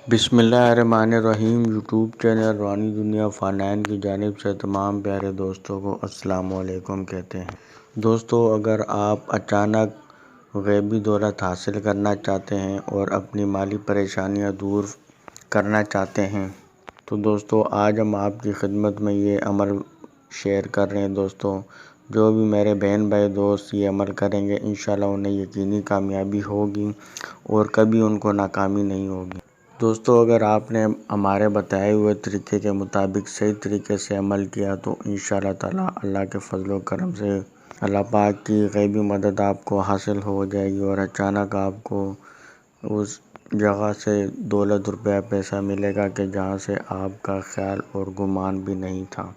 بسم اللہ الرحمن الرحیم۔ یوٹیوب چینل روحانی دنیا فانین کی جانب سے تمام پیارے دوستوں کو السلام علیکم کہتے ہیں۔ دوستو، اگر آپ اچانک غیبی دولت حاصل کرنا چاہتے ہیں اور اپنی مالی پریشانیاں دور کرنا چاہتے ہیں تو دوستو آج ہم آپ کی خدمت میں یہ عمل شیئر کر رہے ہیں۔ دوستو، جو بھی میرے بہن بھائی دوست یہ عمل کریں گے انشاءاللہ انہیں یقینی کامیابی ہوگی اور کبھی ان کو ناکامی نہیں ہوگی۔ دوستو، اگر آپ نے ہمارے بتائے ہوئے طریقے کے مطابق صحیح طریقے سے عمل کیا تو انشاءاللہ تعالی اللہ کے فضل و کرم سے اللہ پاک کی غیبی مدد آپ کو حاصل ہو جائے گی اور اچانک آپ کو اس جگہ سے دولت روپیہ پیسہ ملے گا کہ جہاں سے آپ کا خیال اور گمان بھی نہیں تھا،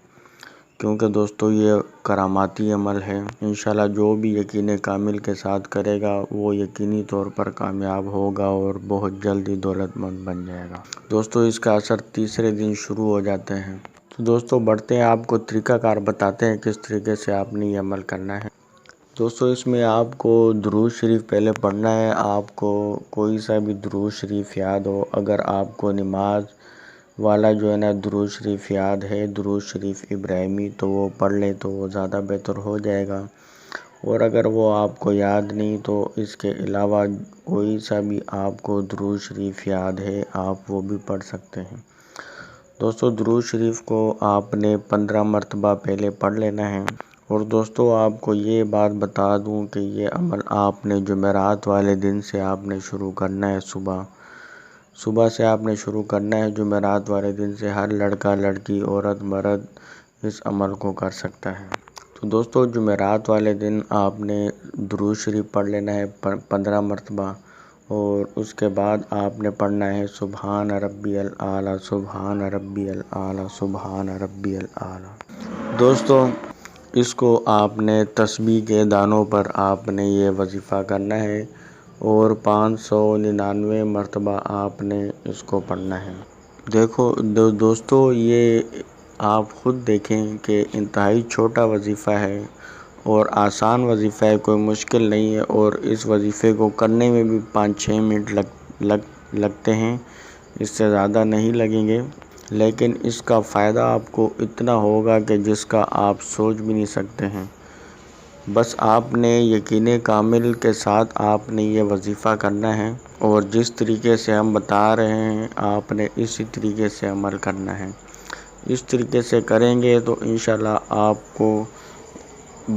کیونکہ دوستو یہ کراماتی عمل ہے۔ انشاءاللہ جو بھی یقین کامل کے ساتھ کرے گا وہ یقینی طور پر کامیاب ہوگا اور بہت جلدی دولت مند بن جائے گا۔ دوستو، اس کا اثر تیسرے دن شروع ہو جاتے ہیں۔ تو دوستو بڑھتے ہیں، آپ کو طریقہ کار بتاتے ہیں کس طریقے سے آپ نے یہ عمل کرنا ہے۔ دوستو اس میں آپ کو درود شریف پہلے پڑھنا ہے۔ آپ کو کوئی سا بھی درود شریف یاد ہو، اگر آپ کو نماز والا جو ہے نا درود شریف یاد ہے، درود شریف ابراہیمی، تو وہ پڑھ لیں تو وہ زیادہ بہتر ہو جائے گا، اور اگر وہ آپ کو یاد نہیں تو اس کے علاوہ کوئی سا بھی آپ کو درود شریف یاد ہے آپ وہ بھی پڑھ سکتے ہیں۔ دوستو درود شریف کو آپ نے 15 مرتبہ پہلے پڑھ لینا ہے۔ اور دوستو آپ کو یہ بات بتا دوں کہ یہ عمل آپ نے جمعرات والے دن سے آپ نے شروع کرنا ہے۔ صبح سے آپ نے شروع کرنا ہے۔ جمعرات والے دن سے ہر لڑکا لڑکی عورت مرد اس عمل کو کر سکتا ہے۔ تو دوستو جمعرات والے دن آپ نے درود شریف پڑھ لینا ہے 15 مرتبہ، اور اس کے بعد آپ نے پڑھنا ہے سبحان ربی الاعلیٰ، سبحان ربی الاعلیٰ، سبحان ربی الاعلیٰ۔ دوستو اس کو آپ نے تسبیح کے دانوں پر آپ نے یہ وظیفہ کرنا ہے اور 599 مرتبہ آپ نے اس کو پڑھنا ہے۔ دیکھو دوستو یہ آپ خود دیکھیں کہ انتہائی چھوٹا وظیفہ ہے اور آسان وظیفہ ہے، کوئی مشکل نہیں ہے، اور اس وظیفے کو کرنے میں بھی 5-6 منٹ لگتے ہیں، اس سے زیادہ نہیں لگیں گے، لیکن اس کا فائدہ آپ کو اتنا ہوگا کہ جس کا آپ سوچ بھی نہیں سکتے ہیں۔ بس آپ نے یقین کامل کے ساتھ آپ نے یہ وظیفہ کرنا ہے، اور جس طریقے سے ہم بتا رہے ہیں آپ نے اسی طریقے سے عمل کرنا ہے۔ اس طریقے سے کریں گے تو انشاءاللہ آپ کو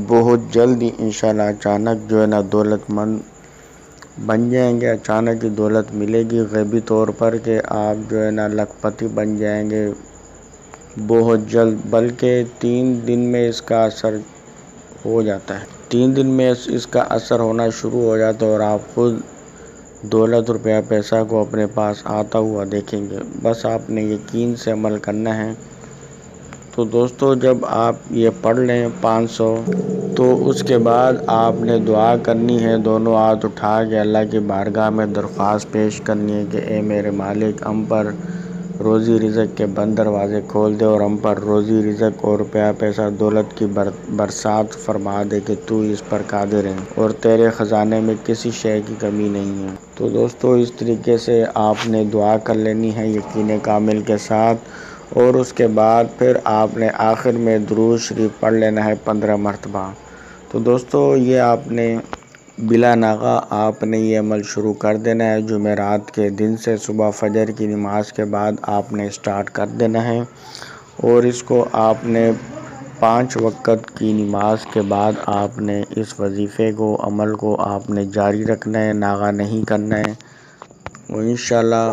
بہت جلدی انشاءاللہ اچانک جو ہے نا دولت مند بن جائیں گے، اچانک ہی دولت ملے گی غیبی طور پر کہ آپ جو ہے نا لاکھ پتی بن جائیں گے بہت جلد، بلکہ 3 دن میں اس کا اثر ہو جاتا ہے۔ 3 دن میں اس کا اثر ہونا شروع ہو جاتا ہے اور آپ خود دولت روپیہ پیسہ کو اپنے پاس آتا ہوا دیکھیں گے۔ بس آپ نے یقین سے عمل کرنا ہے۔ تو دوستو جب آپ یہ پڑھ لیں 500 تو اس کے بعد آپ نے دعا کرنی ہے، دونوں ہاتھ اٹھا کے اللہ کی بارگاہ میں درخواست پیش کرنی ہے کہ اے میرے مالک، ہم پر روزی رزق کے بند دروازے کھول دے اور ہم پر روزی رزق اور روپیہ پیسہ دولت کی برسات فرما دے کہ تو اس پر قادر ہے اور تیرے خزانے میں کسی شے کی کمی نہیں ہے۔ تو دوستو اس طریقے سے آپ نے دعا کر لینی ہے یقین کامل کے ساتھ، اور اس کے بعد پھر آپ نے آخر میں درود شریف پڑھ لینا ہے 15 مرتبہ۔ تو دوستو یہ آپ نے بلا ناغہ آپ نے یہ عمل شروع کر دینا ہے۔ جمعرات کے دن سے صبح فجر کی نماز کے بعد آپ نے سٹارٹ کر دینا ہے، اور اس کو آپ نے 5 وقت کی نماز کے بعد آپ نے اس وظیفے کو عمل کو آپ نے جاری رکھنا ہے، ناغہ نہیں کرنا ہے، اور انشاءاللہ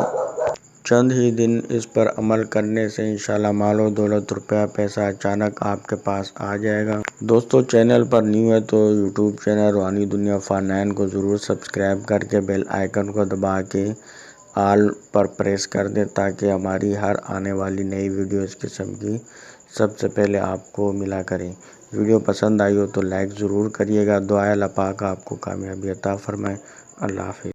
چند ہی دن اس پر عمل کرنے سے انشاءاللہ مال و دولت روپیہ پیسہ اچانک آپ کے پاس آ جائے گا۔ دوستو چینل پر نیو ہے تو یوٹیوب چینل روحانی دنیا فانین کو ضرور سبسکرائب کر کے بیل آئیکن کو دبا کے آل پر پریس کر دیں تاکہ ہماری ہر آنے والی نئی ویڈیو اس قسم کی سب سے پہلے آپ کو ملا کریں۔ ویڈیو پسند آئی ہو تو لائک ضرور کریے گا۔ دعائے اللہ پاک آپ کو کامیابی عطا فرمائے۔ اللہ حافظ۔